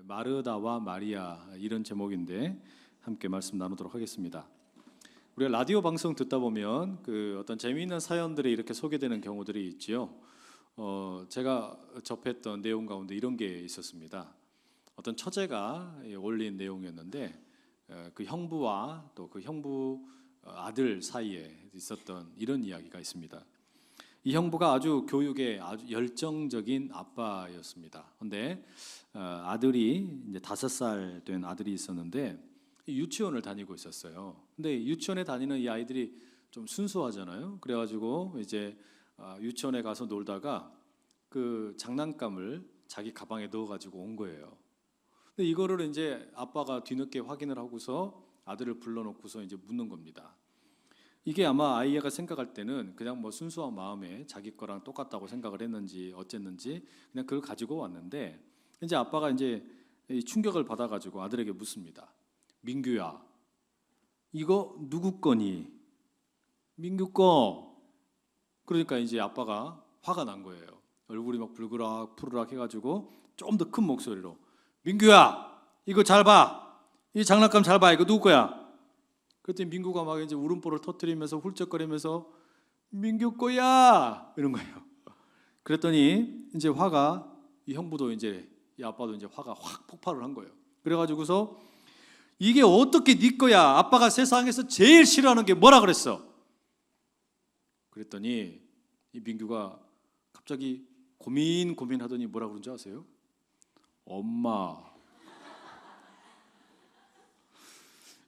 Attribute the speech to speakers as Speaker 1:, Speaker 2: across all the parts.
Speaker 1: 마르다와 마리아 이런 제목인데 함께 말씀 나누도록 하겠습니다. 우리가 라디오 방송 듣다 보면 그 어떤 재미있는 사연들이 이렇게 소개되는 경우들이 있지요. 제가 접했던 내용 가운데 이런 게 있었습니다. 어떤 처제가 올린 내용이었는데 그 형부와 또 그 형부 아들 사이에 있었던 이런 이야기가 있습니다. 이 형부가 아주 교육에 아주 열정적인 아빠였습니다. 그런데 아들이 이제 5살 된 아들이 있었는데 유치원을 다니고 있었어요. 근데 유치원에 다니는 이 아이들이 좀 순수하잖아요. 그래가지고 이제 유치원에 가서 놀다가 그 장난감을 자기 가방에 넣어가지고 온 거예요. 근데 이거를 이제 아빠가 뒤늦게 확인을 하고서 아들을 불러놓고서 이제 묻는 겁니다. 이게 아마 아이가 생각할 때는 그냥 뭐 순수한 마음에 자기 거랑 똑같다고 생각을 했는지 어쨌는지 그냥 그걸 가지고 왔는데 이제 아빠가 이제 충격을 받아가지고 아들에게 묻습니다. 민규야, 이거 누구 거니? 민규 거. 그러니까 이제 아빠가 화가 난 거예요. 얼굴이 막 불그락 푸르락 해가지고 좀 더 큰 목소리로 민규야, 이거 잘 봐. 이 장난감 잘 봐. 이거 누구 거야? 그랬더니 민규가 막 이제 울음보를 터뜨리면서 훌쩍거리면서 민규 거야 이런 거예요. 그랬더니 이제 화가 이 형부도 이제 이 아빠도 이제 화가 확 폭발을 한 거예요. 그래가지고서 이게 어떻게 네 거야? 아빠가 세상에서 제일 싫어하는 게 뭐라 그랬어? 그랬더니 이 민규가 갑자기 고민하더니 뭐라 그런 줄 아세요? 엄마.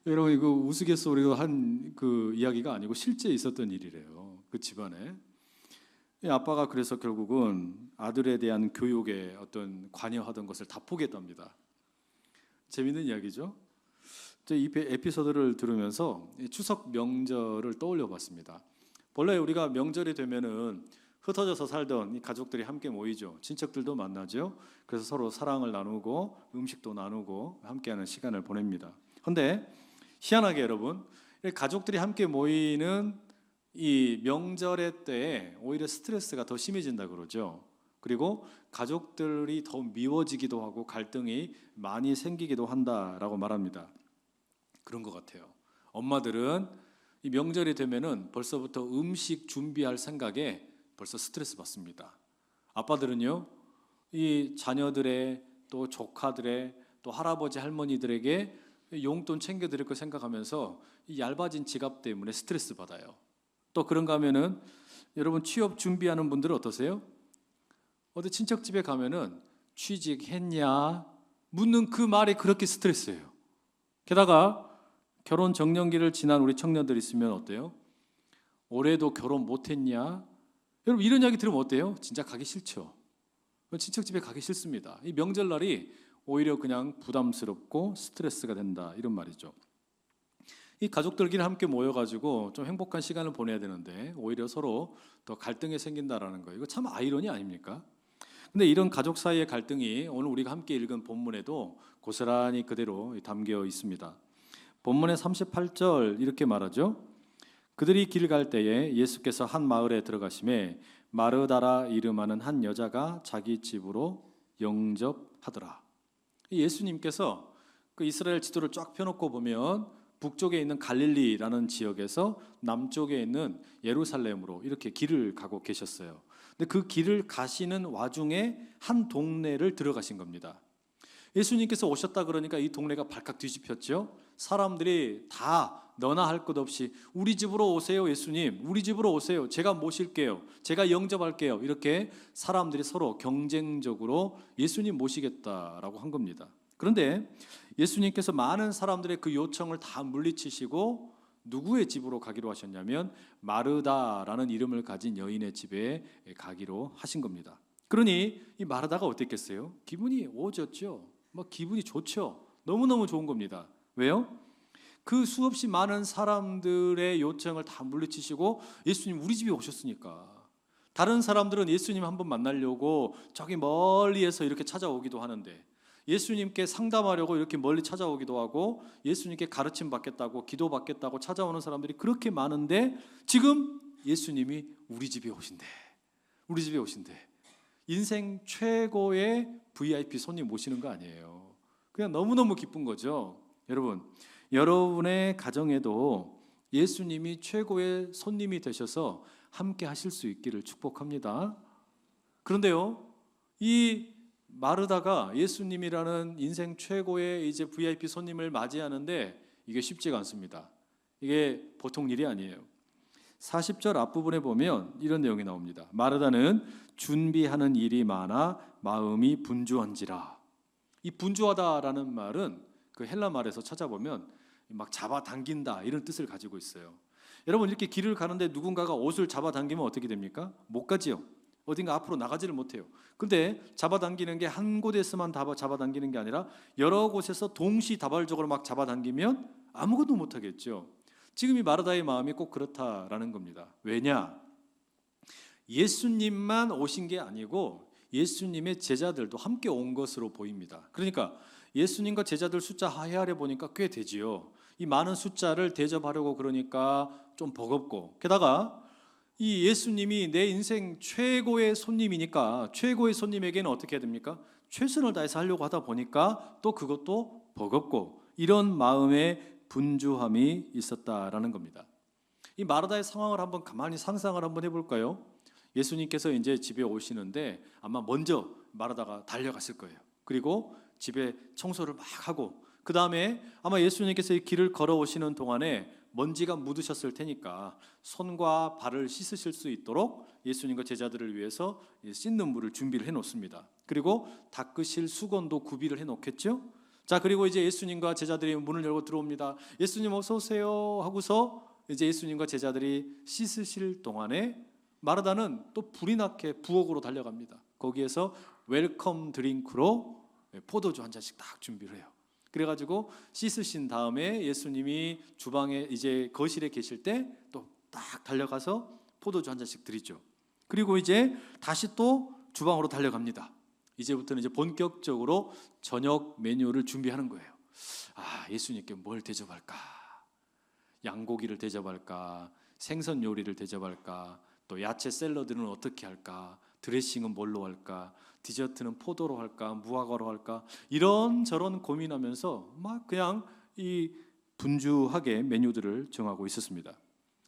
Speaker 1: 여러분 이거 우스갯소리로 한 그 이야기가 아니고 실제 있었던 일이래요. 그 집안에. 이 아빠가 그래서 결국은 아들에 대한 교육에 어떤 관여하던 것을 다 포기했답니다. 재밌는 이야기죠. 이 에피소드를 들으면서 추석 명절을 떠올려 봤습니다. 본래 우리가 명절이 되면은 흩어져서 살던 이 가족들이 함께 모이죠. 친척들도 만나죠. 그래서 서로 사랑을 나누고 음식도 나누고 함께하는 시간을 보냅니다. 그런데 희한하게 여러분, 가족들이 함께 모이는 이 명절의 때에 오히려 스트레스가 더 심해진다 그러죠. 그리고 가족들이 더 미워지기도 하고 갈등이 많이 생기기도 한다라고 말합니다. 그런 것 같아요. 엄마들은 이 명절이 되면은 벌써부터 음식 준비할 생각에 벌써 스트레스 받습니다. 아빠들은요, 이 자녀들의 또 조카들의 또 할아버지 할머니들에게 용돈 챙겨드릴 거 생각하면서 이 얇아진 지갑 때문에 스트레스 받아요. 또 그런가 하면은 여러분 취업 준비하는 분들은 어떠세요? 어디 친척 집에 가면은 취직했냐 묻는 그 말이 그렇게 스트레스예요. 게다가 결혼 정년기를 지난 우리 청년들 있으면 어때요? 올해도 결혼 못했냐? 여러분 이런 이야기 들으면 어때요? 진짜 가기 싫죠. 친척 집에 가기 싫습니다. 이 명절날이 오히려 그냥 부담스럽고 스트레스가 된다 이런 말이죠. 이 가족들끼리 함께 모여가지고 좀 행복한 시간을 보내야 되는데 오히려 서로 더 갈등이 생긴다라는 거, 이거 참 아이러니 아닙니까? 근데 이런 가족 사이의 갈등이 오늘 우리가 함께 읽은 본문에도 고스란히 그대로 담겨 있습니다. 본문의 38절 이렇게 말하죠. 그들이 길 갈 때에 예수께서 한 마을에 들어가심에 마르다라 이름하는 한 여자가 자기 집으로 영접하더라. 예수님께서 그 이스라엘 지도를 쫙 펴놓고 보면 북쪽에 있는 갈릴리라는 지역에서 남쪽에 있는 예루살렘으로 이렇게 길을 가고 계셨어요. 근데 그 길을 가시는 와중에 한 동네를 들어가신 겁니다. 예수님께서 오셨다 그러니까 이 동네가 발칵 뒤집혔죠. 사람들이 다 너나 할 것 없이 우리 집으로 오세요 예수님, 우리 집으로 오세요, 제가 모실게요, 제가 영접할게요, 이렇게 사람들이 서로 경쟁적으로 예수님 모시겠다라고 한 겁니다. 그런데 예수님께서 많은 사람들의 그 요청을 다 물리치시고 누구의 집으로 가기로 하셨냐면 마르다라는 이름을 가진 여인의 집에 가기로 하신 겁니다. 그러니 이 마르다가 어땠겠어요? 기분이 오졌죠. 막 기분이 좋죠. 너무너무 좋은 겁니다. 왜요? 그 수없이 많은 사람들의 요청을 다 물리치시고 예수님 우리 집에 오셨으니까. 다른 사람들은 예수님 한번 만나려고 저기 멀리에서 이렇게 찾아오기도 하는데, 예수님께 상담하려고 이렇게 멀리 찾아오기도 하고, 예수님께 가르침 받겠다고 기도 받겠다고 찾아오는 사람들이 그렇게 많은데 지금 예수님이 우리 집에 오신대. 인생 최고의 VIP 손님 모시는 거 아니에요. 그냥 너무너무 기쁜 거죠. 여러분, 여러분의 가정에도 예수님이 최고의 손님이 되셔서 함께 하실 수 있기를 축복합니다. 그런데요, 이 마르다가 예수님이라는 인생 최고의 이제 VIP 손님을 맞이하는데 이게 쉽지가 않습니다. 이게 보통 일이 아니에요. 40절 앞부분에 보면 이런 내용이 나옵니다. 마르다는 준비하는 일이 많아 마음이 분주한지라. 이 분주하다라는 말은 그 헬라 말에서 찾아보면 막 잡아당긴다 이런 뜻을 가지고 있어요. 여러분, 이렇게 길을 가는데 누군가가 옷을 잡아당기면 어떻게 됩니까? 못 가지요. 어딘가 앞으로 나가지를 못해요. 근데 잡아당기는 게 한 곳에서만 잡아당기는 게 아니라 여러 곳에서 동시다발적으로 막 잡아당기면 아무것도 못하겠죠. 지금 이 마르다의 마음이 꼭 그렇다라는 겁니다. 왜냐? 예수님만 오신 게 아니고 예수님의 제자들도 함께 온 것으로 보입니다. 그러니까 예수님과 제자들 숫자 헤아려 보니까 꽤 되지요. 이 많은 숫자를 대접하려고 그러니까 좀 버겁고, 게다가 이 예수님이 내 인생 최고의 손님이니까 최고의 손님에게는 어떻게 해야 됩니까? 최선을 다해서 하려고 하다 보니까 또 그것도 버겁고, 이런 마음의 분주함이 있었다라는 겁니다. 이 마르다의 상황을 한번 가만히 상상을 한번 해볼까요? 예수님께서 이제 집에 오시는데 아마 먼저 마르다가 달려갔을 거예요. 그리고 집에 청소를 막 하고, 그 다음에 아마 예수님께서 이 길을 걸어오시는 동안에 먼지가 묻으셨을 테니까 손과 발을 씻으실 수 있도록 예수님과 제자들을 위해서 씻는 물을 준비를 해놓습니다. 그리고 닦으실 수건도 구비를 해놓겠죠. 자, 그리고 이제 예수님과 제자들이 문을 열고 들어옵니다. 예수님 어서 오세요 하고서 이제 예수님과 제자들이 씻으실 동안에 마르다는 또 불이 나게 부엌으로 달려갑니다. 거기에서 웰컴 드링크로 포도주 한 잔씩 딱 준비를 해요. 그래가지고 씻으신 다음에 예수님이 주방에 이제 거실에 계실 때 또 딱 달려가서 포도주 한 잔씩 드리죠. 그리고 이제 다시 또 주방으로 달려갑니다. 이제부터는 이제 본격적으로 저녁 메뉴를 준비하는 거예요. 아, 예수님께 뭘 대접할까? 양고기를 대접할까? 생선 요리를 대접할까? 또 야채 샐러드는 어떻게 할까? 드레싱은 뭘로 할까? 디저트는 포도로 할까? 무화과로 할까? 이런저런 고민하면서 막 그냥 이 분주하게 메뉴들을 정하고 있었습니다.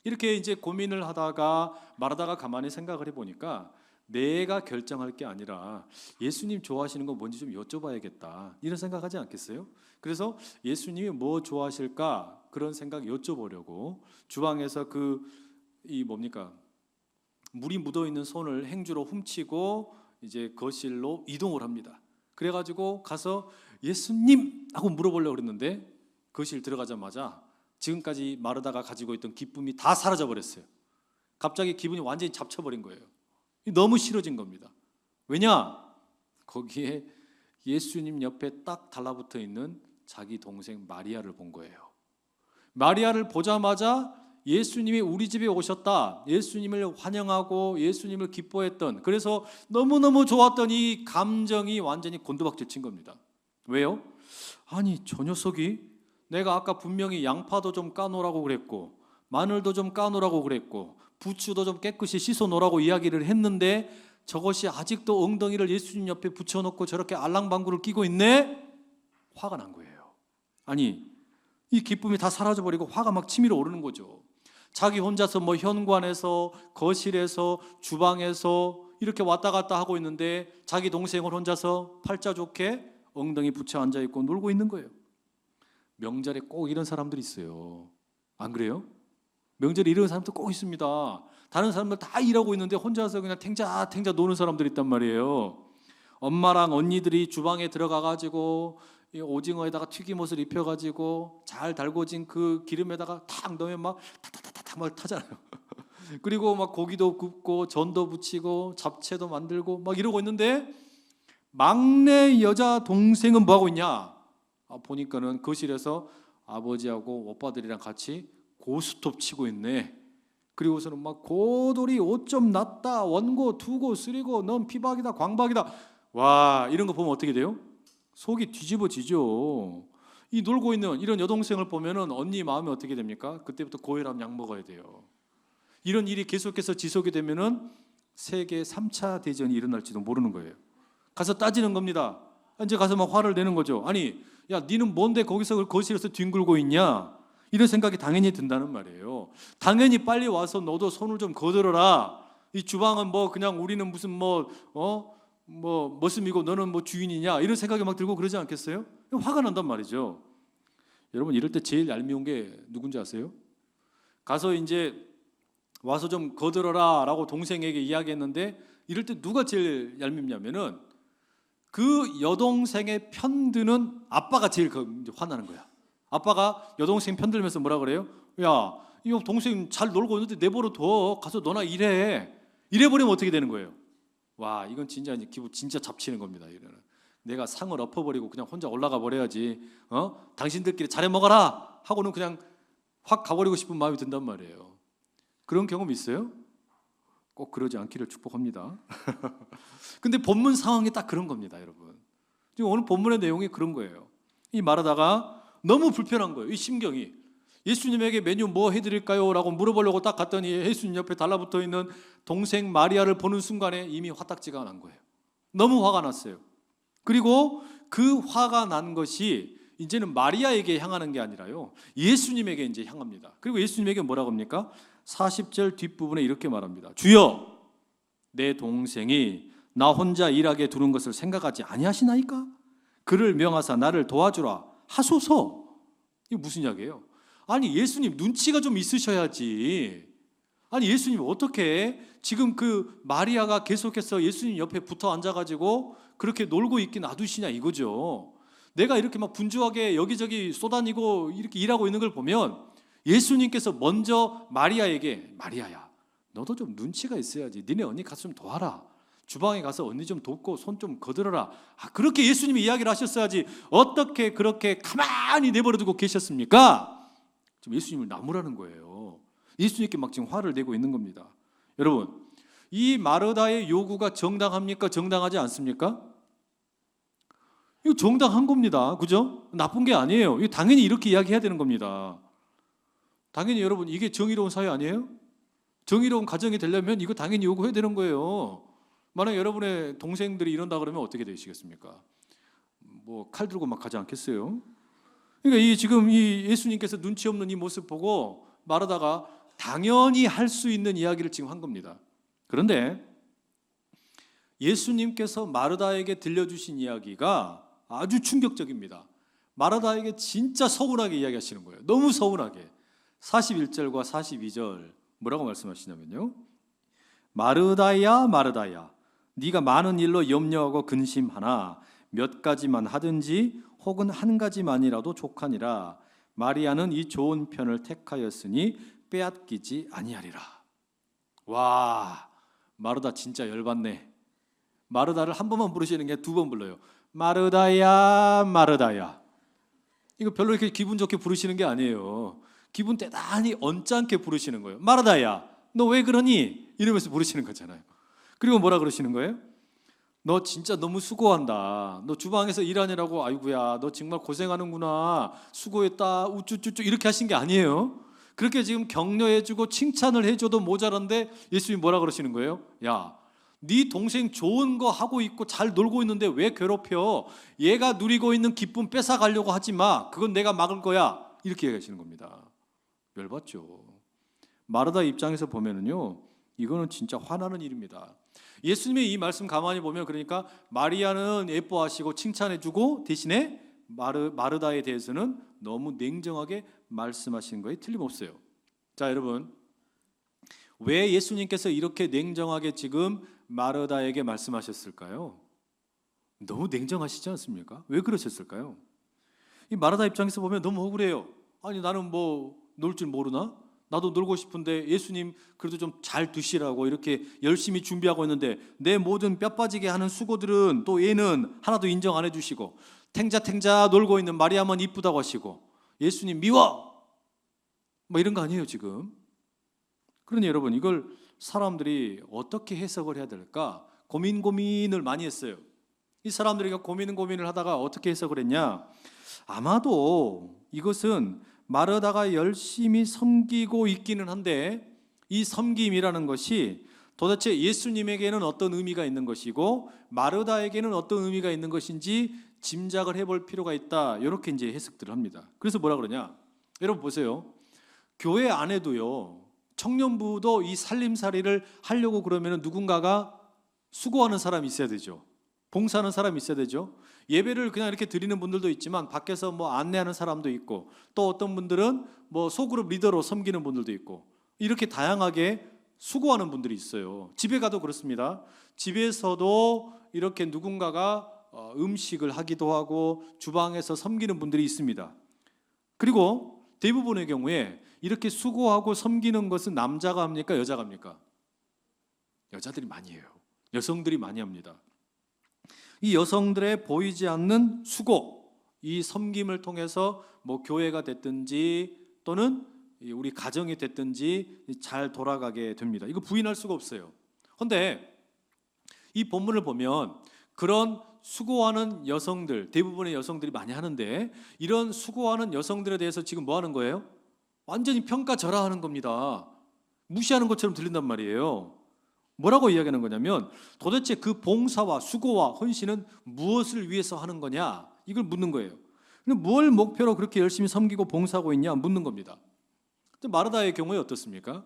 Speaker 1: 이렇게 이제 고민을 하다가 말하다가 가만히 생각을 해보니까 내가 결정할 게 아니라 예수님 좋아하시는 거 뭔지 좀 여쭤봐야겠다, 이런 생각하지 않겠어요? 그래서 예수님이 뭐 좋아하실까 그런 생각 여쭤보려고 주방에서 이 뭡니까, 물이 묻어 있는 손을 행주로 훔치고 이제 거실로 이동을 합니다. 그래가지고 가서 예수님 하고 물어보려고 그랬는데 거실 들어가자마자 지금까지 마르다가 가지고 있던 기쁨이 다 사라져 버렸어요. 갑자기 기분이 완전히 잡쳐버린 거예요. 너무 싫어진 겁니다. 왜냐? 거기에 예수님 옆에 딱 달라붙어 있는 자기 동생 마리아를 본 거예요. 마리아를 보자마자 예수님이 우리 집에 오셨다, 예수님을 환영하고 예수님을 기뻐했던, 그래서 너무너무 좋았던 이 감정이 완전히 곤두박질 친 겁니다. 왜요? 아니, 저 녀석이 내가 아까 분명히 양파도 좀 까놓으라고 그랬고 마늘도 좀 까놓으라고 그랬고 부추도 좀 깨끗이 씻어놓으라고 이야기를 했는데 저것이 아직도 엉덩이를 예수님 옆에 붙여놓고 저렇게 알랑방구를 끼고 있네? 화가 난 거예요. 아니, 이 기쁨이 다 사라져버리고 화가 막 치밀어 오르는 거죠. 자기 혼자서 뭐 현관에서 거실에서 주방에서 이렇게 왔다 갔다 하고 있는데 자기 동생을 혼자서 팔자 좋게 엉덩이 붙여 앉아있고 놀고 있는 거예요. 명절에 꼭 이런 사람들이 있어요. 안 그래요? 명절에 이런 사람들 꼭 있습니다. 다른 사람들 다 일하고 있는데 혼자서 그냥 탱자탱자 노는 사람들이 있단 말이에요. 엄마랑 언니들이 주방에 들어가가지고 오징어에다가 튀김옷을 입혀가지고 잘 달궈진 그 기름에다가 탁 넣으면 막 타타타타 막 타잖아요. 그리고 막 고기도 굽고 전도 부치고 잡채도 만들고 막 이러고 있는데 막내 여자 동생은 뭐 하고 있냐? 보니까는 거실에서 아버지하고 오빠들이랑 같이 고스톱 치고 있네. 그리고서는 막 고돌이 5점 났다, 원고, 투고, 쓰리고, 넌 피박이다, 광박이다. 와, 이런 거 보면 어떻게 돼요? 속이 뒤집어지죠. 이 놀고 있는 이런 여동생을 보면은 언니 마음이 어떻게 됩니까? 그때부터 고혈압 약 먹어야 돼요. 이런 일이 계속해서 지속이 되면은 세계 3차 대전이 일어날지도 모르는 거예요. 가서 따지는 겁니다. 이제 가서 막 화를 내는 거죠. 아니, 야, 니는 뭔데 거기서 거실에서 뒹굴고 있냐? 이런 생각이 당연히 든다는 말이에요. 당연히 빨리 와서 너도 손을 좀 거들어라. 이 주방은 뭐 그냥 우리는 무슨 머슴이고 너는 뭐 주인이냐? 이런 생각이 막 들고 그러지 않겠어요? 화가 난단 말이죠. 여러분, 이럴 때 제일 얄미운 게 누군지 아세요? 가서 이제 와서 좀 거들어라 라고 동생에게 이야기했는데, 이럴 때 누가 제일 얄밉냐면은 그 여동생의 편드는 아빠가 제일 화나는 거야. 아빠가 여동생 편들면서 뭐라 그래요? 야, 이 동생 잘 놀고 있는데 내버려 둬. 가서 너나 일해. 이래버리면 어떻게 되는 거예요? 와, 이건 진짜 기분 진짜 잡치는 겁니다. 이래는. 내가 상을 엎어버리고 그냥 혼자 올라가 버려야지. 당신들끼리 잘해 먹어라 하고는 그냥 확 가버리고 싶은 마음이 든단 말이에요. 그런 경험 있어요? 꼭 그러지 않기를 축복합니다. 근데 본문 상황이 딱 그런 겁니다, 여러분. 지금 오늘 본문의 내용이 그런 거예요. 이 말하다가 너무 불편한 거예요. 이 심경이. 예수님에게 메뉴 뭐 해드릴까요? 라고 물어보려고 딱 갔더니 예수님 옆에 달라붙어 있는 동생 마리아를 보는 순간에 이미 화딱지가 난 거예요. 너무 화가 났어요. 그리고 그 화가 난 것이 이제는 마리아에게 향하는 게 아니라요, 예수님에게 이제 향합니다. 그리고 예수님에게 뭐라고 합니까? 40절 뒷부분에 이렇게 말합니다. 주여, 내 동생이 나 혼자 일하게 두는 것을 생각하지 아니하시나이까? 그를 명하사 나를 도와주라 하소서. 이게 무슨 이야기예요? 아니, 예수님 눈치가 좀 있으셔야지. 아니, 예수님 어떻게 지금 그 마리아가 계속해서 예수님 옆에 붙어 앉아가지고 그렇게 놀고 있긴 놔두시냐 이거죠. 내가 이렇게 막 분주하게 여기저기 쏘다니고 이렇게 일하고 있는 걸 보면 예수님께서 먼저 마리아에게, 마리아야, 너도 좀 눈치가 있어야지. 니네 언니 가서 좀 도와라. 주방에 가서 언니 좀 돕고 손 좀 거들어라. 그렇게 예수님이 이야기를 하셨어야지 어떻게 그렇게 가만히 내버려두고 계셨습니까? 지금 예수님을 나무라는 거예요. 예수님께 막 지금 화를 내고 있는 겁니다. 여러분, 이 마르다의 요구가 정당합니까? 정당하지 않습니까? 이거 정당한 겁니다. 그죠? 나쁜 게 아니에요. 이거 당연히 이렇게 이야기해야 되는 겁니다. 당연히 여러분, 이게 정의로운 사회 아니에요? 정의로운 가정이 되려면 이거 당연히 요구해야 되는 거예요. 만약 여러분의 동생들이 이런다 그러면 어떻게 되시겠습니까? 뭐 칼 들고 막 가지 않겠어요? 그러니까 지금 이 예수님께서 눈치 없는 이 모습 보고 마르다가 당연히 할 수 있는 이야기를 지금 한 겁니다. 그런데 예수님께서 마르다에게 들려주신 이야기가 아주 충격적입니다. 마르다에게 진짜 서운하게 이야기하시는 거예요. 너무 서운하게. 41절과 42절 뭐라고 말씀하시냐면요, 마르다야 마르다야, 네가 많은 일로 염려하고 근심하나 몇 가지만 하든지 혹은 한 가지만이라도 족하니라. 마리아는 이 좋은 편을 택하였으니 빼앗기지 아니하리라. 와, 마르다 진짜 열받네. 마르다를 한 번만 부르시는 게 두 번 불러요. 마르다야 마르다야. 이거 별로 이렇게 기분 좋게 부르시는 게 아니에요. 기분 대단히 언짢게 부르시는 거예요. 마르다야, 너 왜 그러니? 이러면서 부르시는 거잖아요. 그리고 뭐라 그러시는 거예요? 너 진짜 너무 수고한다. 너 주방에서 일하느라고, 아이고야, 너 정말 고생하는구나. 수고했다. 우쭈쭈쭈 이렇게 하신 게 아니에요. 그렇게 지금 격려해주고 칭찬을 해줘도 모자란데 예수님이 뭐라 그러시는 거예요? 야, 네 동생 좋은 거 하고 있고 잘 놀고 있는데 왜 괴롭혀? 얘가 누리고 있는 기쁨 뺏어가려고 하지 마. 그건 내가 막을 거야. 이렇게 얘기하시는 겁니다. 열받죠. 마르다 입장에서 보면은요, 이거는 진짜 화나는 일입니다. 예수님의 이 말씀 가만히 보면, 그러니까 마리아는 예뻐하시고 칭찬해주고 대신에 마르다에 대해서는 너무 냉정하게 말씀하시는 거에 틀림없어요. 자, 여러분, 왜 예수님께서 이렇게 냉정하게 지금 마르다에게 말씀하셨을까요? 너무 냉정하시지 않습니까? 왜 그러셨을까요? 이 마르다 입장에서 보면 너무 억울해요. 아니, 나는 뭐 놀 줄 모르나? 나도 놀고 싶은데 예수님 그래도 좀 잘 드시라고 이렇게 열심히 준비하고 있는데 내 모든 뼈 빠지게 하는 수고들은 또 얘는 하나도 인정 안 해주시고, 탱자탱자 놀고 있는 마리아만 이쁘다고 하시고 예수님 미워! 뭐 이런 거 아니에요 지금. 그러니 여러분, 이걸 사람들이 어떻게 해석을 해야 될까 고민을 많이 했어요. 이 사람들이 고민을 하다가 어떻게 해석을 했냐, 아마도 이것은 마르다가 열심히 섬기고 있기는 한데 이 섬김이라는 것이 도대체 예수님에게는 어떤 의미가 있는 것이고 마르다에게는 어떤 의미가 있는 것인지 짐작을 해볼 필요가 있다. 이렇게 이제 해석들을 합니다. 그래서 뭐라 그러냐? 여러분 보세요. 교회 안에도요, 청년부도 이 살림살이를 하려고 그러면 누군가가 수고하는 사람이 있어야 되죠. 봉사하는 사람이 있어야 되죠. 예배를 그냥 이렇게 드리는 분들도 있지만 밖에서 뭐 안내하는 사람도 있고, 또 어떤 분들은 뭐 소그룹 리더로 섬기는 분들도 있고, 이렇게 다양하게 수고하는 분들이 있어요. 집에 가도 그렇습니다. 집에서도 이렇게 누군가가 음식을 하기도 하고 주방에서 섬기는 분들이 있습니다. 그리고 대부분의 경우에 이렇게 수고하고 섬기는 것은 남자가 합니까? 여자가 합니까? 여자들이 많이 해요. 여성들이 많이 합니다. 이 여성들의 보이지 않는 수고, 이 섬김을 통해서 뭐 교회가 됐든지 또는 우리 가정이 됐든지 잘 돌아가게 됩니다. 이거 부인할 수가 없어요. 그런데 이 본문을 보면 그런 수고하는 여성들, 대부분의 여성들이 많이 하는데, 이런 수고하는 여성들에 대해서 지금 뭐 하는 거예요? 완전히 평가절하하는 겁니다. 무시하는 것처럼 들린단 말이에요. 뭐라고 이야기하는 거냐면 도대체 그 봉사와 수고와 헌신은 무엇을 위해서 하는 거냐, 이걸 묻는 거예요. 근데 뭘 목표로 그렇게 열심히 섬기고 봉사하고 있냐 묻는 겁니다. 마르다의 경우에 어떻습니까?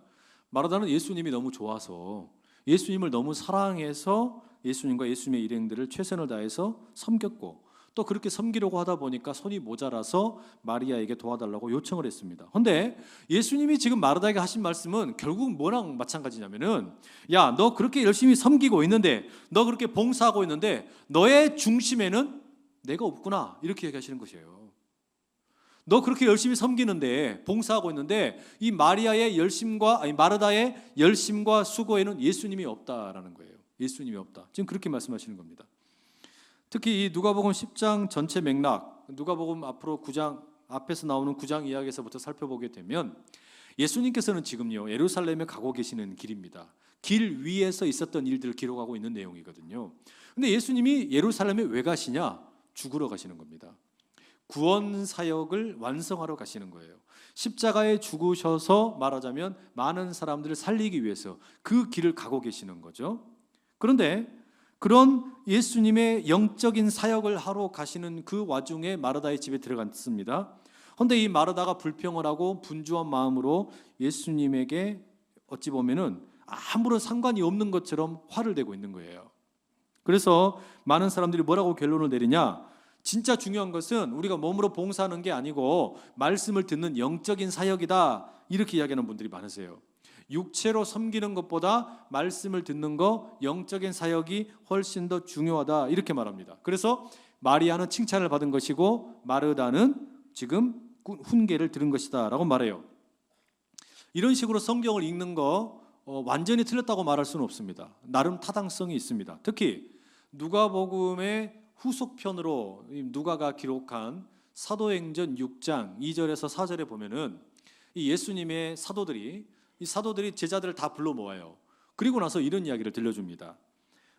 Speaker 1: 마르다는 예수님이 너무 좋아서, 예수님을 너무 사랑해서 예수님과 예수님의 일행들을 최선을 다해서 섬겼고, 또 그렇게 섬기려고 하다 보니까 손이 모자라서 마리아에게 도와달라고 요청을 했습니다. 그런데 예수님이 지금 마르다에게 하신 말씀은 결국 뭐랑 마찬가지냐면은, 야, 너 그렇게 열심히 섬기고 있는데, 너 그렇게 봉사하고 있는데 너의 중심에는 내가 없구나, 이렇게 얘기하시는 것이에요. 너 그렇게 열심히 섬기는데, 봉사하고 있는데 이 마리아의 열심과, 아니 마르다의 열심과 수고에는 예수님이 없다라는 거예요. 예수님이 없다. 지금 그렇게 말씀하시는 겁니다. 특히 이 누가복음 10장 전체 맥락, 누가복음 앞으로 9장 앞에서 나오는 9장 이야기에서부터 살펴보게 되면 예수님께서는 지금요 예루살렘에 가고 계시는 길입니다. 길 위에서 있었던 일들을 기록하고 있는 내용이거든요. 근데 예수님이 예루살렘에 왜 가시냐? 죽으러 가시는 겁니다. 구원 사역을 완성하러 가시는 거예요. 십자가에 죽으셔서 말하자면 많은 사람들을 살리기 위해서 그 길을 가고 계시는 거죠. 그런데 그런 예수님의 영적인 사역을 하러 가시는 그 와중에 마르다의 집에 들어갔습니다. 그런데 이 마르다가 불평을 하고 분주한 마음으로 예수님에게 어찌 보면은 아무런 상관이 없는 것처럼 화를 내고 있는 거예요. 그래서 많은 사람들이 뭐라고 결론을 내리냐? 진짜 중요한 것은 우리가 몸으로 봉사하는 게 아니고 말씀을 듣는 영적인 사역이다, 이렇게 이야기하는 분들이 많으세요. 육체로 섬기는 것보다 말씀을 듣는 거, 영적인 사역이 훨씬 더 중요하다, 이렇게 말합니다. 그래서 마리아는 칭찬을 받은 것이고 마르다는 지금 훈계를 들은 것이다 라고 말해요. 이런 식으로 성경을 읽는 거 완전히 틀렸다고 말할 수는 없습니다. 나름 타당성이 있습니다. 특히 누가복음의 후속편으로 누가가 기록한 사도행전 6장 2절에서 4절에 보면은 이 예수님의 사도들이 제자들을 다 불러 모아요. 그리고 나서 이런 이야기를 들려줍니다.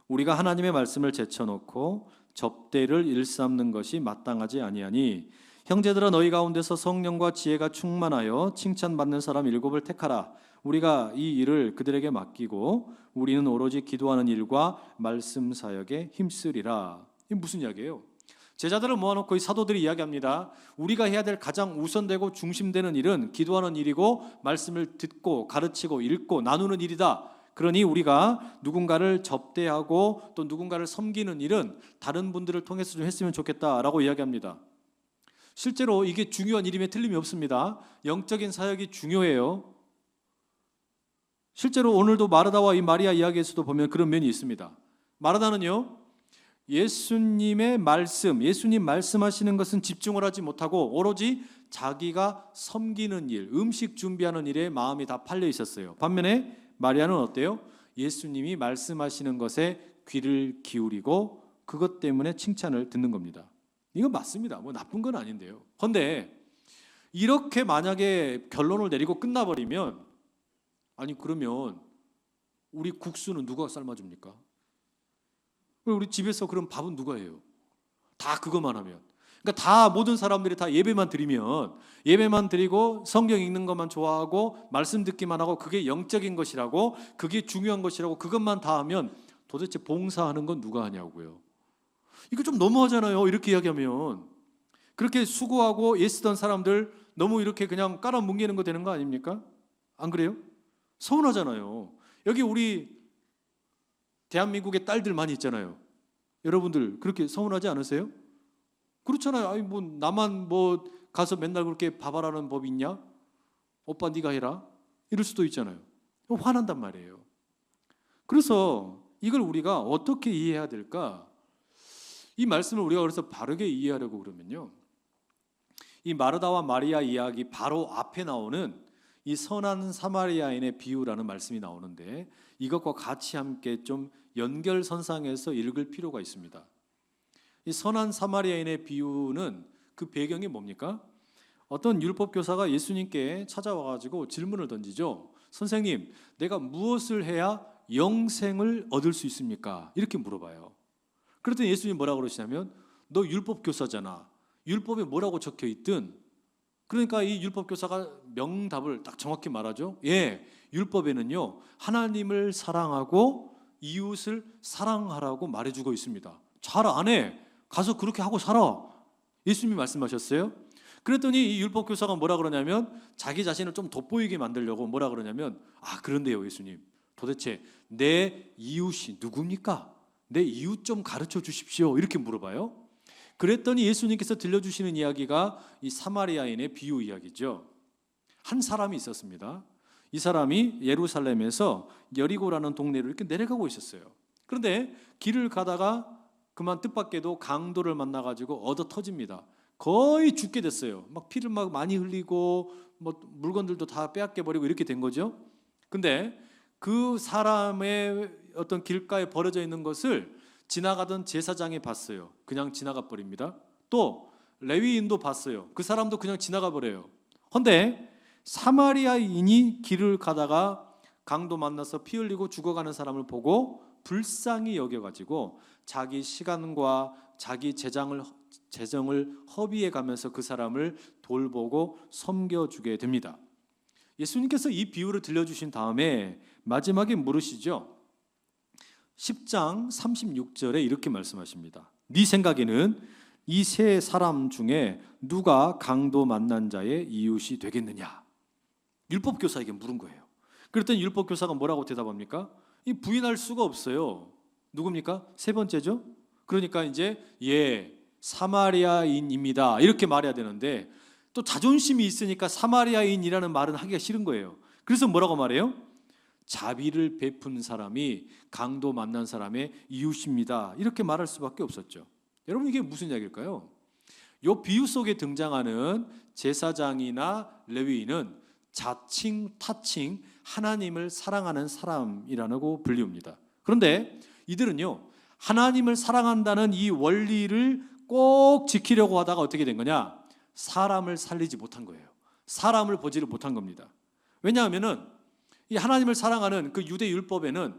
Speaker 1: 우리가 하나님의 말씀을 제쳐놓고 접대를 일삼는 것이 마땅하지 아니하니, 형제들아 너희 가운데서 성령과 지혜가 충만하여 칭찬받는 사람 7을 택하라. 우리가 이 일을 그들에게 맡기고 우리는 오로지 기도하는 일과 말씀 사역에 힘쓰리라. 이게 무슨 이야기예요? 제자들을 모아놓고 이 사도들이 이야기합니다. 우리가 해야 될 가장 우선되고 중심되는 일은 기도하는 일이고 말씀을 듣고 가르치고 읽고 나누는 일이다. 그러니 우리가 누군가를 접대하고 또 누군가를 섬기는 일은 다른 분들을 통해서 좀 했으면 좋겠다라고 이야기합니다. 실제로 이게 중요한 일임에 틀림이 없습니다. 영적인 사역이 중요해요. 실제로 오늘도 마르다와 이 마리아 이야기에서도 보면 그런 면이 있습니다. 마르다는요, 예수님의 말씀, 예수님 말씀하시는 것은 집중을 하지 못하고 오로지 자기가 섬기는 일, 음식 준비하는 일에 마음이 다 팔려 있었어요. 반면에 마리아는 어때요? 예수님이 말씀하시는 것에 귀를 기울이고 그것 때문에 칭찬을 듣는 겁니다. 이건 맞습니다. 뭐 나쁜 건 아닌데요. 그런데 이렇게 만약에 결론을 내리고 끝나버리면, 아니 그러면 우리 국수는 누가 삶아줍니까? 우리 집에서 그럼 밥은 누가 해요? 다 그것만 하면. 그러니까 다 모든 사람들이 다 예배만 드리면, 예배만 드리고 성경 읽는 것만 좋아하고 말씀 듣기만 하고 그게 영적인 것이라고, 그게 중요한 것이라고, 그것만 다 하면 도대체 봉사하는 건 누가 하냐고요. 이거 좀 너무하잖아요. 이렇게 이야기하면. 그렇게 수고하고 애쓰던 사람들 너무 이렇게 그냥 깔아뭉개는 거 되는 거 아닙니까? 안 그래요? 서운하잖아요. 여기 우리 대한민국의 딸들 많이 있잖아요. 여러분들 그렇게 서운하지 않으세요? 그렇잖아요. 아니 뭐 나만 뭐 가서 맨날 그렇게 밥하라는 법이 있냐? 오빠 네가 해라. 이럴 수도 있잖아요. 화난단 말이에요. 그래서 이걸 우리가 어떻게 이해해야 될까? 이 말씀을 우리가 그래서 바르게 이해하려고 그러면요, 이 마르다와 마리아 이야기 바로 앞에 나오는 이 선한 사마리아인의 비유라는 말씀이 나오는데, 이것과 같이 함께 좀 연결선상에서 읽을 필요가 있습니다. 이 선한 사마리아인의 비유는 그 배경이 뭡니까? 어떤 율법 교사가 예수님께 찾아와가지고 질문을 던지죠. 선생님, 내가 무엇을 해야 영생을 얻을 수 있습니까? 이렇게 물어봐요. 그랬더니 예수님이 뭐라고 그러시냐면, 너 율법 교사잖아. 율법에 뭐라고 적혀 있든, 그러니까 이 율법 교사가 명답을 딱 정확히 말하죠. 예, 율법에는요, 하나님을 사랑하고 이웃을 사랑하라고 말해주고 있습니다. 잘 안 해. 가서 그렇게 하고 살아. 예수님이 말씀하셨어요. 그랬더니 이 율법 교사가 뭐라 그러냐면, 자기 자신을 좀 돋보이게 만들려고 뭐라 그러냐면, 아 그런데요 예수님, 도대체 내 이웃이 누굽니까? 내 이웃 좀 가르쳐 주십시오. 이렇게 물어봐요. 그랬더니 예수님께서 들려주시는 이야기가 이 사마리아인의 비유 이야기죠. 한 사람이 있었습니다. 이 사람이 예루살렘에서 여리고라는 동네로 이렇게 내려가고 있었어요. 그런데 길을 가다가 그만 뜻밖에도 강도를 만나가지고 얻어 터집니다. 거의 죽게 됐어요. 막 피를 막 많이 흘리고 뭐 물건들도 다 빼앗겨 버리고 이렇게 된 거죠. 근데 그 사람의 어떤 길가에 버려져 있는 것을 지나가던 제사장이 봤어요. 그냥 지나가 버립니다. 또 레위인도 봤어요. 그 사람도 그냥 지나가 버려요. 그런데 사마리아인이 길을 가다가 강도 만나서 피 흘리고 죽어가는 사람을 보고 불쌍히 여겨가지고 자기 시간과 자기 재정을 허비해 가면서 그 사람을 돌보고 섬겨주게 됩니다. 예수님께서 이 비유를 들려주신 다음에 마지막에 물으시죠. 10장 36절에 이렇게 말씀하십니다. 네 생각에는 이 세 사람 중에 누가 강도 만난 자의 이웃이 되겠느냐? 율법 교사에게 물은 거예요. 그랬더니 율법 교사가 뭐라고 대답합니까? 이 부인할 수가 없어요. 누굽니까? 세 번째죠. 그러니까 이제 사마리아인입니다. 이렇게 말해야 되는데 또 자존심이 있으니까 사마리아인이라는 말은 하기가 싫은 거예요. 그래서 뭐라고 말해요? 자비를 베푼 사람이 강도 만난 사람의 이웃입니다. 이렇게 말할 수밖에 없었죠. 여러분 이게 무슨 이야기일까요? 이 비유 속에 등장하는 제사장이나 레위인은 자칭 타칭 하나님을 사랑하는 사람이라고 불리웁니다. 그런데 이들은요, 하나님을 사랑한다는 이 원리를 꼭 지키려고 하다가 어떻게 된 거냐? 사람을 살리지 못한 거예요. 사람을 보지를 못한 겁니다. 왜냐하면은 이 하나님을 사랑하는 그 유대 율법에는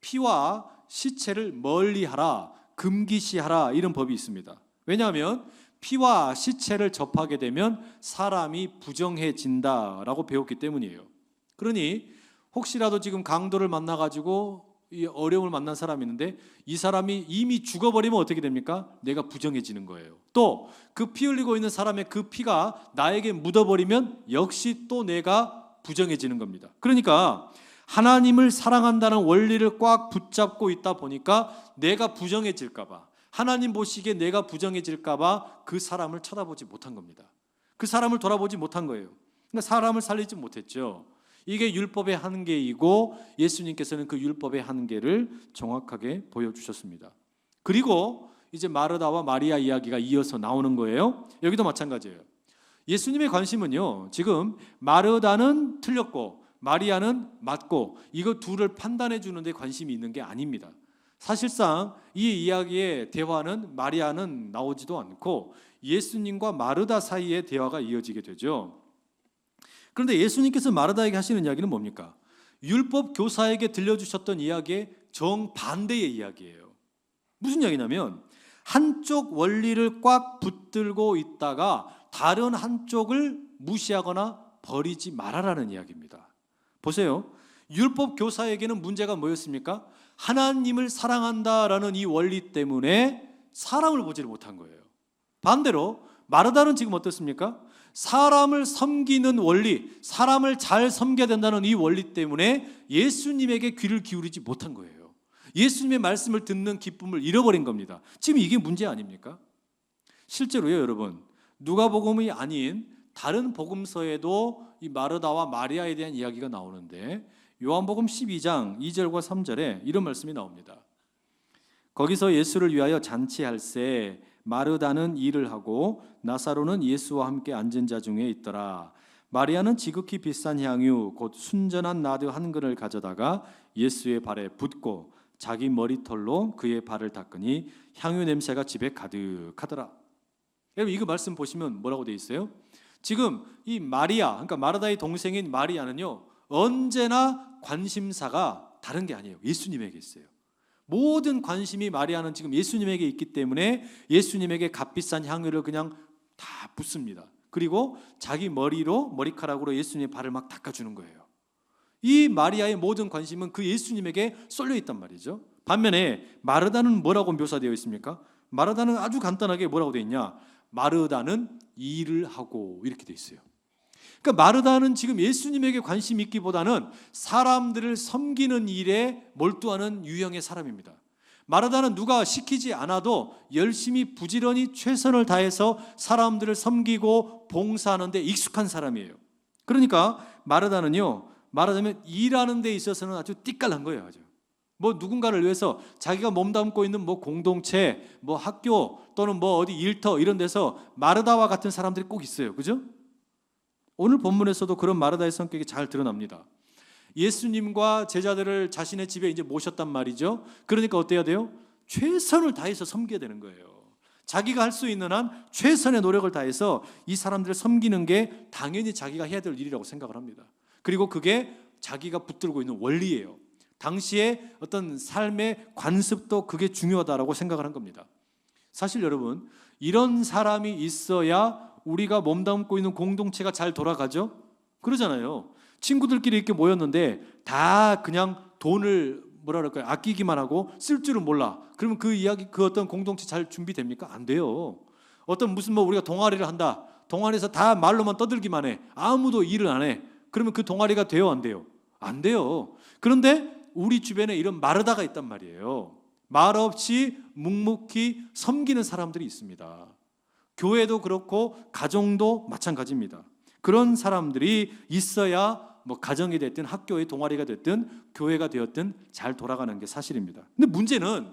Speaker 1: 피와 시체를 멀리하라, 금기시하라 이런 법이 있습니다. 왜냐하면 피와 시체를 접하게 되면 사람이 부정해진다라고 배웠기 때문이에요. 그러니 혹시라도 지금 강도를 만나가지고 이 어려움을 만난 사람이 있는데 이 사람이 이미 죽어버리면 어떻게 됩니까? 내가 부정해지는 거예요. 또 그 피 흘리고 있는 사람의 그 피가 나에게 묻어버리면 역시 또 내가 부정해지는 겁니다. 그러니까 하나님을 사랑한다는 원리를 꽉 붙잡고 있다 보니까 내가 부정해질까 봐, 하나님 보시기에 내가 부정해질까 봐 그 사람을 쳐다보지 못한 겁니다. 그 사람을 돌아보지 못한 거예요. 그러니까 사람을 살리지 못했죠. 이게 율법의 한계이고 예수님께서는 그 율법의 한계를 정확하게 보여주셨습니다. 그리고 이제 마르다와 마리아 이야기가 이어서 나오는 거예요. 여기도 마찬가지예요. 예수님의 관심은요, 지금 마르다는 틀렸고 마리아는 맞고 이거 둘을 판단해 주는데 관심이 있는 게 아닙니다. 사실상 이 이야기의 대화는 마리아는 나오지도 않고 예수님과 마르다 사이의 대화가 이어지게 되죠. 그런데 예수님께서 마르다에게 하시는 이야기는 뭡니까? 율법 교사에게 들려주셨던 이야기의 정반대의 이야기예요. 무슨 이야기냐면 한쪽 원리를 꽉 붙들고 있다가 다른 한쪽을 무시하거나 버리지 말아라는 이야기입니다. 보세요. 율법 교사에게는 문제가 뭐였습니까? 하나님을 사랑한다라는 이 원리 때문에 사람을 보지를 못한 거예요. 반대로 마르다는 지금 어떻습니까? 사람을 섬기는 원리, 사람을 잘 섬겨야 된다는 이 원리 때문에 예수님에게 귀를 기울이지 못한 거예요. 예수님의 말씀을 듣는 기쁨을 잃어버린 겁니다. 지금 이게 문제 아닙니까? 실제로요, 여러분, 누가복음이 아닌 다른 복음서에도 이 마르다와 마리아에 대한 이야기가 나오는데 요한복음 12장 2절과 3절에 이런 말씀이 나옵니다. 거기서 예수를 위하여 잔치할새 마르다는 일을 하고 나사로는 예수와 함께 앉은 자 중에 있더라. 마리아는 지극히 비싼 향유 곧 순전한 나드 한 근을 가져다가 예수의 발에 붓고 자기 머리털로 그의 발을 닦으니 향유 냄새가 집에 가득하더라. 여러분 이거 말씀 보시면 뭐라고 돼 있어요? 지금 이 마리아, 그러니까 마르다의 동생인 마리아는요, 언제나 관심사가 다른 게 아니에요. 예수님에게 있어요. 모든 관심이 마리아는 지금 예수님에게 있기 때문에 예수님에게 값비싼 향유를 그냥 다 붓습니다. 그리고 자기 머리카락으로 예수님의 발을 막 닦아주는 거예요. 이 마리아의 모든 관심은 그 예수님에게 쏠려 있단 말이죠. 반면에 마르다는 뭐라고 묘사되어 있습니까? 마르다는 아주 간단하게 뭐라고 되어 있냐? 마르다는 일을 하고 이렇게 되어 있어요. 그러니까 마르다는 지금 예수님에게 관심이 있기보다는 사람들을 섬기는 일에 몰두하는 유형의 사람입니다. 마르다는 누가 시키지 않아도 열심히 부지런히 최선을 다해서 사람들을 섬기고 봉사하는 데 익숙한 사람이에요. 그러니까 마르다는요, 말하자면 일하는 데 있어서는 아주 띠깔난 거예요. 아주 뭐 누군가를 위해서 자기가 몸담고 있는 뭐 공동체, 뭐 학교 또는 뭐 어디 일터 이런 데서 마르다와 같은 사람들이 꼭 있어요. 그죠? 오늘 본문에서도 그런 마르다의 성격이 잘 드러납니다. 예수님과 제자들을 자신의 집에 이제 모셨단 말이죠. 그러니까 어때야 돼요? 최선을 다해서 섬겨야 되는 거예요. 자기가 할 수 있는 한 최선의 노력을 다해서 이 사람들을 섬기는 게 당연히 자기가 해야 될 일이라고 생각을 합니다. 그리고 그게 자기가 붙들고 있는 원리예요. 당시에 어떤 삶의 관습도 그게 중요하다라고 생각을 한 겁니다. 사실 여러분, 이런 사람이 있어야 우리가 몸담고 있는 공동체가 잘 돌아가죠? 그러잖아요. 친구들끼리 이렇게 모였는데 다 그냥 돈을 뭐랄까요, 아끼기만 하고 쓸 줄은 몰라. 그러면 그 이야기, 그 어떤 공동체 잘 준비됩니까? 안 돼요. 어떤 무슨 뭐 우리가 동아리를 한다. 동아리에서 다 말로만 떠들기만 해. 아무도 일을 안 해. 그러면 그 동아리가 돼요, 안 돼요? 안 돼요. 그런데 우리 주변에 이런 마르다가 있단 말이에요. 말 없이 묵묵히 섬기는 사람들이 있습니다. 교회도 그렇고 가정도 마찬가지입니다. 그런 사람들이 있어야 뭐 가정이 됐든 학교의 동아리가 됐든 교회가 되었든 잘 돌아가는 게 사실입니다. 근데 문제는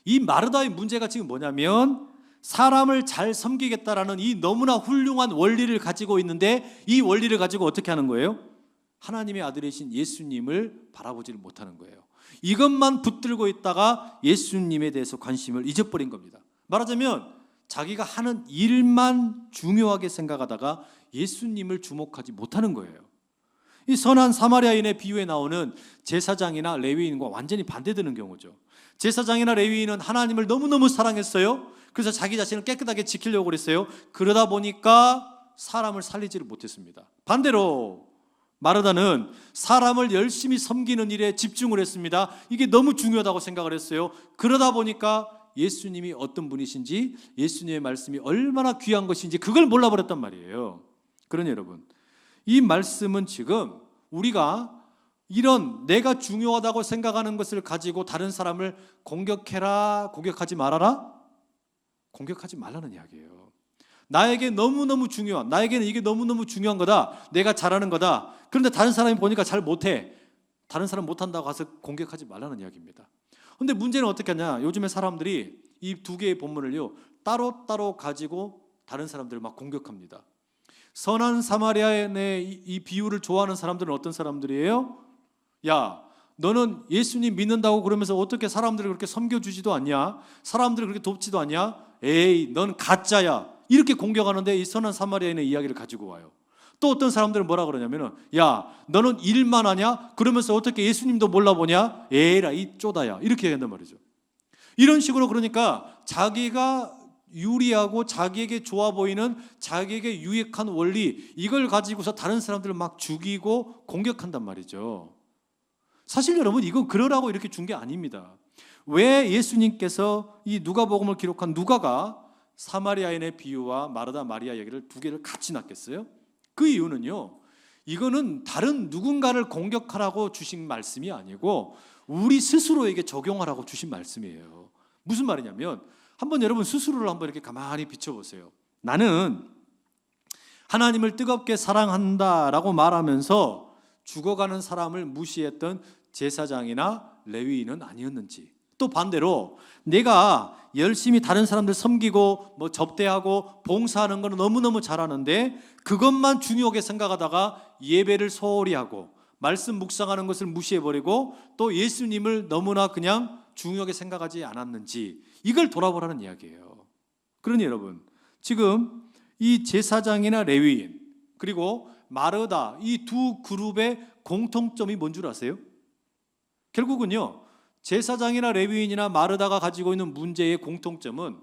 Speaker 1: 이 마르다의 문제가 지금 뭐냐면 사람을 잘 섬기겠다라는 이 너무나 훌륭한 원리를 가지고 있는데 이 원리를 가지고 어떻게 하는 거예요? 하나님의 아들이신 예수님을 바라보지를 못하는 거예요. 이것만 붙들고 있다가 예수님에 대해서 관심을 잊어버린 겁니다. 말하자면 자기가 하는 일만 중요하게 생각하다가 예수님을 주목하지 못하는 거예요. 이 선한 사마리아인의 비유에 나오는 제사장이나 레위인과 완전히 반대되는 경우죠. 제사장이나 레위인은 하나님을 너무너무 사랑했어요. 그래서 자기 자신을 깨끗하게 지키려고 그랬어요. 그러다 보니까 사람을 살리지를 못했습니다. 반대로 마르다는 사람을 열심히 섬기는 일에 집중을 했습니다. 이게 너무 중요하다고 생각을 했어요. 그러다 보니까 예수님이 어떤 분이신지, 예수님의 말씀이 얼마나 귀한 것인지 그걸 몰라버렸단 말이에요. 그러니 여러분, 이 말씀은 지금 우리가 이런 내가 중요하다고 생각하는 것을 가지고 다른 사람을 공격해라, 공격하지 말아라? 공격하지 말라는 이야기예요. 나에게 너무너무 중요한, 나에게는 이게 너무너무 중요한 거다, 내가 잘하는 거다. 그런데 다른 사람이 보니까 잘 못해. 다른 사람 못한다고 가서 공격하지 말라는 이야기입니다. 근데 문제는 어떻게 하냐, 요즘에 사람들이 이 두 개의 본문을요 따로따로 가지고 다른 사람들을 막 공격합니다. 선한 사마리아인의 이 비유를 좋아하는 사람들은 어떤 사람들이에요? 야, 너는 예수님 믿는다고 그러면서 어떻게 사람들을 그렇게 섬겨주지도 않냐? 사람들을 그렇게 돕지도 않냐? 에이, 넌 가짜야. 이렇게 공격하는데 이 선한 사마리아인의 이야기를 가지고 와요. 또 어떤 사람들은 뭐라 그러냐면은, 야, 너는 일만 하냐? 그러면서 어떻게 예수님도 몰라보냐? 에라, 이 쪼다야. 이렇게 얘기한단 말이죠. 이런 식으로 그러니까 자기가 유리하고 자기에게 좋아 보이는 자기에게 유익한 원리 이걸 가지고서 다른 사람들을 막 죽이고 공격한단 말이죠. 사실 여러분 이건 그러라고 이렇게 준 게 아닙니다. 왜 예수님께서 이 누가복음을 기록한 누가가 사마리아인의 비유와 마르다 마리아 얘기를 두 개를 같이 놨겠어요? 그 이유는요, 이거는 다른 누군가를 공격하라고 주신 말씀이 아니고 우리 스스로에게 적용하라고 주신 말씀이에요. 무슨 말이냐면 한번 여러분 스스로를 한번 이렇게 가만히 비춰보세요. 나는 하나님을 뜨겁게 사랑한다라고 말하면서 죽어가는 사람을 무시했던 제사장이나 레위인은 아니었는지, 또 반대로 내가 열심히 다른 사람들 섬기고 뭐 접대하고 봉사하는 건 너무너무 잘하는데 그것만 중요하게 생각하다가 예배를 소홀히 하고 말씀 묵상하는 것을 무시해버리고 또 예수님을 너무나 그냥 중요하게 생각하지 않았는지, 이걸 돌아보라는 이야기예요. 그러니 여러분, 지금 이 제사장이나 레위인 그리고 마르다, 이 두 그룹의 공통점이 뭔 줄 아세요? 결국은요, 제사장이나 레위인이나 마르다가 가지고 있는 문제의 공통점은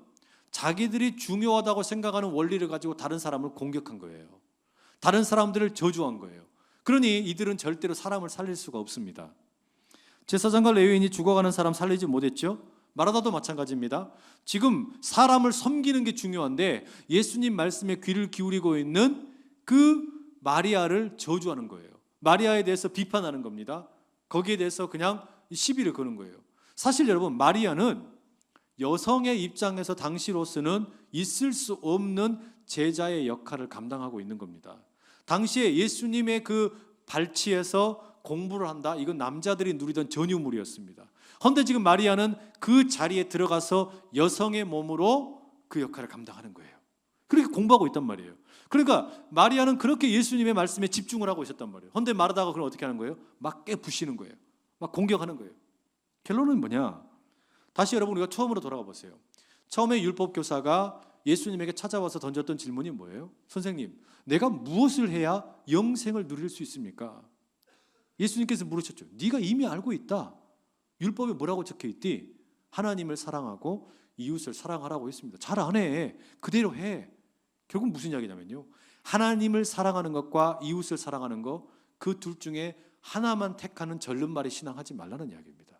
Speaker 1: 자기들이 중요하다고 생각하는 원리를 가지고 다른 사람을 공격한 거예요. 다른 사람들을 저주한 거예요. 그러니 이들은 절대로 사람을 살릴 수가 없습니다. 제사장과 레위인이 죽어가는 사람 살리지 못했죠? 마르다도 마찬가지입니다. 지금 사람을 섬기는 게 중요한데 예수님 말씀에 귀를 기울이고 있는 그 마리아를 저주하는 거예요. 마리아에 대해서 비판하는 겁니다. 거기에 대해서 그냥 시비를 거는 거예요. 사실 여러분, 마리아는 여성의 입장에서 당시로서는 있을 수 없는 제자의 역할을 감당하고 있는 겁니다. 당시에 예수님의 그 발치에서 공부를 한다, 이건 남자들이 누리던 전유물이었습니다. 그런데 지금 마리아는 그 자리에 들어가서 여성의 몸으로 그 역할을 감당하는 거예요. 그렇게 공부하고 있단 말이에요. 그러니까 마리아는 그렇게 예수님의 말씀에 집중을 하고 있었단 말이에요. 그런데 마르다가 그럼 어떻게 하는 거예요? 막 깨부시는 거예요. 막 공격하는 거예요. 결론은 뭐냐? 다시 여러분 우리가 처음으로 돌아가 보세요. 처음에 율법교사가 예수님에게 찾아와서 던졌던 질문이 뭐예요? 선생님, 내가 무엇을 해야 영생을 누릴 수 있습니까? 예수님께서 물으셨죠. 네가 이미 알고 있다. 율법에 뭐라고 적혀 있디? 하나님을 사랑하고 이웃을 사랑하라고 했습니다. 잘 안 해. 그대로 해. 결국 무슨 이야기냐면요, 하나님을 사랑하는 것과 이웃을 사랑하는 것, 그 둘 중에 하나만 택하는 절름발이 신앙하지 말라는 이야기입니다.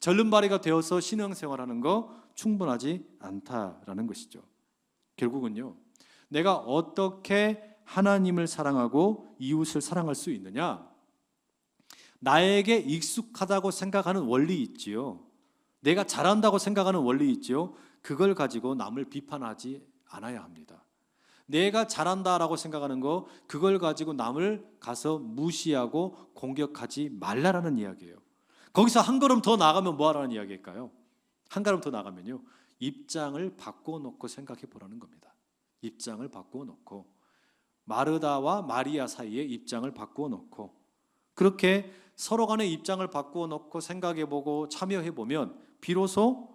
Speaker 1: 절름발이가 되어서 신앙생활하는 거 충분하지 않다라는 것이죠. 결국은요, 내가 어떻게 하나님을 사랑하고 이웃을 사랑할 수 있느냐? 나에게 익숙하다고 생각하는 원리 있지요. 내가 잘한다고 생각하는 원리 있지요. 그걸 가지고 남을 비판하지 않아야 합니다. 내가 잘한다라고 생각하는 거, 그걸 가지고 남을 가서 무시하고 공격하지 말라라는 이야기예요. 거기서 한 걸음 더 나가면 뭐 하라는 이야기일까요? 한 걸음 더 나가면요, 입장을 바꿔놓고 생각해 보라는 겁니다. 입장을 바꿔놓고, 마르다와 마리아 사이에 입장을 바꿔놓고, 그렇게 서로 간의 입장을 바꿔놓고 생각해보고 참여해보면 비로소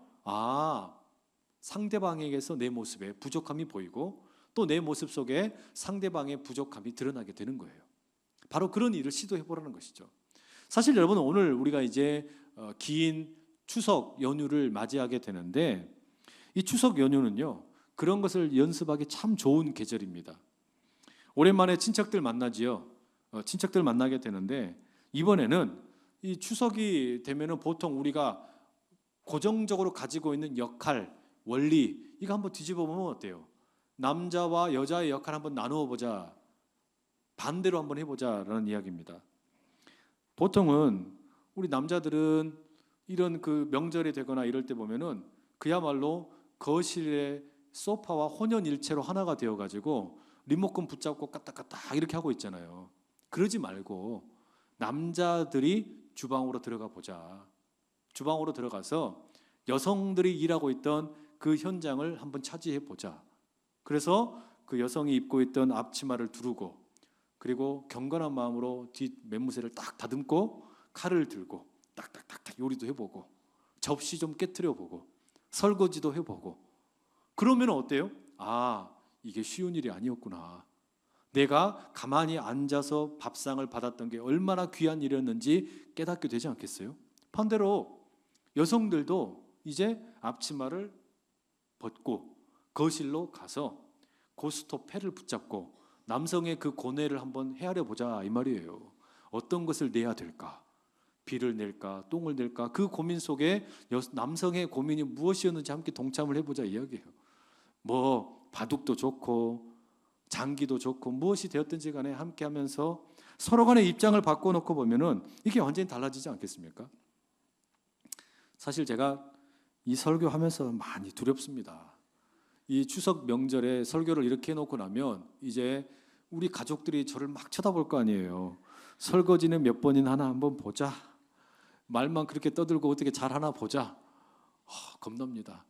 Speaker 1: 상대방에게서 내 모습에 부족함이 보이고 또 내 모습 속에 상대방의 부족함이 드러나게 되는 거예요. 바로 그런 일을 시도해보라는 것이죠. 사실 여러분, 오늘 우리가 이제 긴 추석 연휴를 맞이하게 되는데, 이 추석 연휴는요, 그런 것을 연습하기 참 좋은 계절입니다. 오랜만에 친척들 만나지요. 친척들 만나게 되는데, 이번에는 이 추석이 되면은 보통 우리가 고정적으로 가지고 있는 역할, 원리, 이거 한번 뒤집어 보면 어때요? 남자와 여자의 역할 한번 나누어 보자, 반대로 한번 해보자라는 이야기입니다. 보통은 우리 남자들은 이런 그 명절이 되거나 이럴 때 보면은 그야말로 거실에 소파와 혼연일체로 하나가 되어가지고 리모컨 붙잡고 까딱까딱 이렇게 하고 있잖아요. 그러지 말고 남자들이 주방으로 들어가 보자. 주방으로 들어가서 여성들이 일하고 있던 그 현장을 한번 차지해 보자. 그래서 그 여성이 입고 있던 앞치마를 두르고, 그리고 경건한 마음으로 뒷 맨무새를 딱 다듬고 칼을 들고 딱딱딱딱 요리도 해보고 접시 좀 깨트려 보고 설거지도 해보고, 그러면 어때요? 이게 쉬운 일이 아니었구나. 내가 가만히 앉아서 밥상을 받았던 게 얼마나 귀한 일이었는지 깨닫게 되지 않겠어요? 반대로 여성들도 이제 앞치마를 벗고 거실로 가서 고스톱 패를 붙잡고 남성의 그 고뇌를 한번 헤아려 보자 이 말이에요. 어떤 것을 내야 될까? 비를 낼까? 똥을 낼까? 그 고민 속에 남성의 고민이 무엇이었는지 함께 동참을 해보자 이야기예요. 뭐 바둑도 좋고 장기도 좋고 무엇이 되었든지 간에 함께 하면서 서로 간의 입장을 바꿔놓고 보면은 이게 완전히 달라지지 않겠습니까? 사실 제가 이 설교하면서 많이 두렵습니다. 이 추석 명절에 설교를 이렇게 해놓고 나면 이제 우리 가족들이 저를 막 쳐다볼 거 아니에요. 설거지는 몇 번이나 하나 한번 보자. 말만 그렇게 떠들고 어떻게 잘하나 보자. 겁납니다.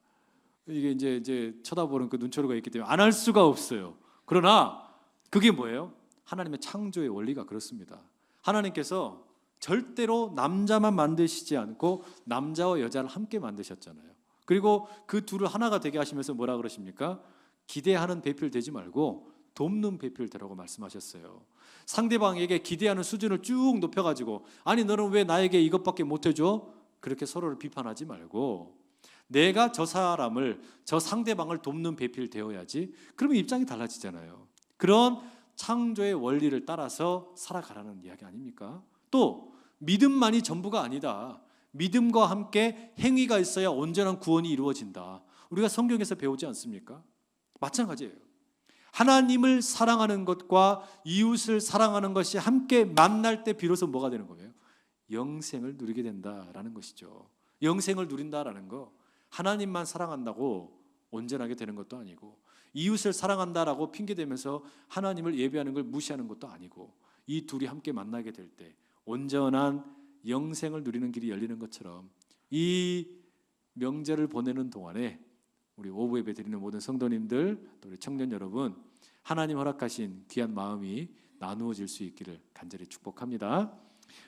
Speaker 1: 이게 이제 쳐다보는 그 눈초리가 있기 때문에 안 할 수가 없어요. 그러나 그게 뭐예요? 하나님의 창조의 원리가 그렇습니다. 하나님께서 절대로 남자만 만드시지 않고 남자와 여자를 함께 만드셨잖아요. 그리고 그 둘을 하나가 되게 하시면서 뭐라 그러십니까? 기대하는 배필 되지 말고 돕는 배필 되라고 말씀하셨어요. 상대방에게 기대하는 수준을 쭉 높여가지고 아니 너는 왜 나에게 이것밖에 못해줘? 그렇게 서로를 비판하지 말고 내가 저 사람을, 저 상대방을 돕는 배필 되어야지. 그러면 입장이 달라지잖아요. 그런 창조의 원리를 따라서 살아가라는 이야기 아닙니까? 또 믿음만이 전부가 아니다. 믿음과 함께 행위가 있어야 온전한 구원이 이루어진다. 우리가 성경에서 배우지 않습니까? 마찬가지예요. 하나님을 사랑하는 것과 이웃을 사랑하는 것이 함께 만날 때 비로소 뭐가 되는 거예요? 영생을 누리게 된다라는 것이죠. 영생을 누린다라는 거, 하나님만 사랑한다고 온전하게 되는 것도 아니고 이웃을 사랑한다라고 핑계대면서 하나님을 예배하는 걸 무시하는 것도 아니고 이 둘이 함께 만나게 될 때 온전한 영생을 누리는 길이 열리는 것처럼 이 명절을 보내는 동안에 우리 오후 예배 드리는 모든 성도님들 또 우리 청년 여러분 하나님 허락하신 귀한 마음이 나누어질 수 있기를 간절히 축복합니다.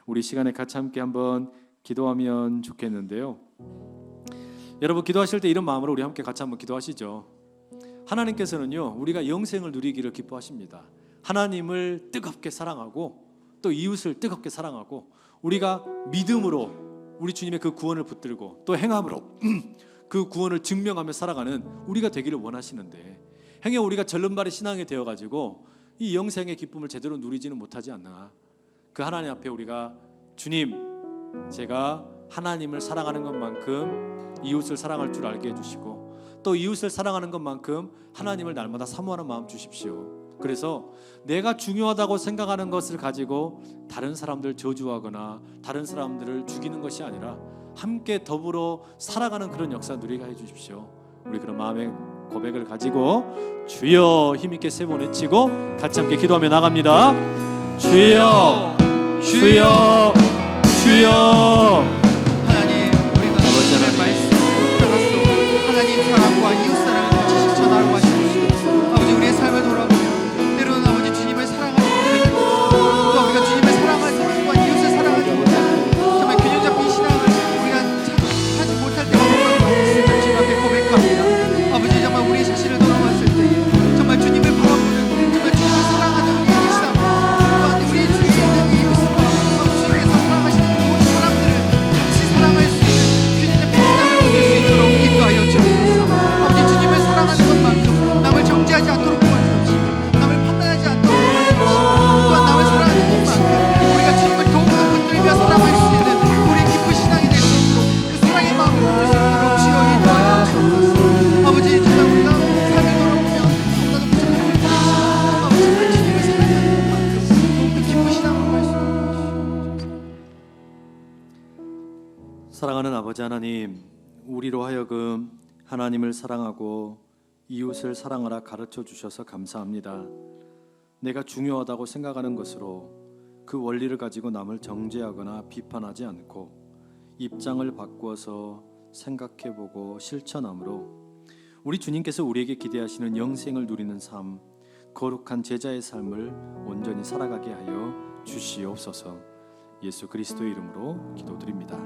Speaker 1: 우리 시간에 같이 함께 한번 기도하면 좋겠는데요. 여러분 기도하실 때 이런 마음으로 우리 함께 같이 한번 기도하시죠. 하나님께서는요 우리가 영생을 누리기를 기뻐하십니다. 하나님을 뜨겁게 사랑하고 또 이웃을 뜨겁게 사랑하고 우리가 믿음으로 우리 주님의 그 구원을 붙들고 또 행함으로 그 구원을 증명하며 살아가는 우리가 되기를 원하시는데 행여 우리가 절름발이 신앙이 되어가지고 이 영생의 기쁨을 제대로 누리지는 못하지 않나. 그 하나님 앞에 우리가 주님 제가 하나님을 사랑하는 것만큼 이웃을 사랑할 줄 알게 해주시고 또 이웃을 사랑하는 것만큼 하나님을 날마다 사모하는 마음 주십시오. 그래서 내가 중요하다고 생각하는 것을 가지고 다른 사람들 저주하거나 다른 사람들을 죽이는 것이 아니라 함께 더불어 살아가는 그런 역사 누리게 해주십시오. 우리 그런 마음의 고백을 가지고 주여 힘있게 세 번 외치고 같이 함께 기도하며 나갑니다. 주여 주여 주여.
Speaker 2: 하나님 우리가 주님의 말씀을 따라서 하나님 사랑과 이웃 사랑을 같이 실천하라고 하시옵소서. 아버지 우리의 삶을 돌아보면 때로는 아버지 주님을 사랑하지 못하고 또 우리가 주님을 사랑하지 못하고 이웃을 사랑하지 못하고 정말 균형 잡힌 신앙을 우리가 하지 못할 때가 정말 많습니다. 주님 앞에 고백합니다. 아버지 정말 우리 자신을 돌아봤을 때 정말 주님을 바라보는 정말 주님을 사랑하는 우리의 삶 또한 우리 주위에 있는 이웃과 주님께서 사랑하시는 모든 사람들을 같이 사랑할 수 있는 균형 잡힌 신앙을 얻을 수 있도록 인도하여 주옵소서. 아버지 주님을 사랑하는 것만큼 남을 정죄하지 않도록 도와주옵시고 남을 판단하지 않도록 도와주옵시고 또한 남을 사랑하는 것만큼 우리가 주님을 더욱더 붙들며 사랑할 수 있는 우리의 깊은 신앙이 될 수 있도록 그 사랑의 마음을 얻을 수 있도록 주여 인도하여 주옵소서. 아버지 정말 우리가 삶을 돌아보면 너무나도 부족한 우리 아버지 정말 주님을 사랑하는 것만큼 더욱더 깊은 신앙으로 갈 수 있도록
Speaker 1: 사랑하는 아버지 하나님, 우리로 하여금 하나님을 사랑하고 이웃을 사랑하라 가르쳐 주셔서 감사합니다. 내가 중요하다고 생각하는 것으로 그 원리를 가지고 남을 정죄하거나 비판하지 않고 입장을 바꾸어서 생각해보고 실천함으로 우리 주님께서 우리에게 기대하시는 영생을 누리는 삶, 거룩한 제자의 삶을 온전히 살아가게 하여 주시옵소서. 예수 그리스도의 이름으로 기도드립니다.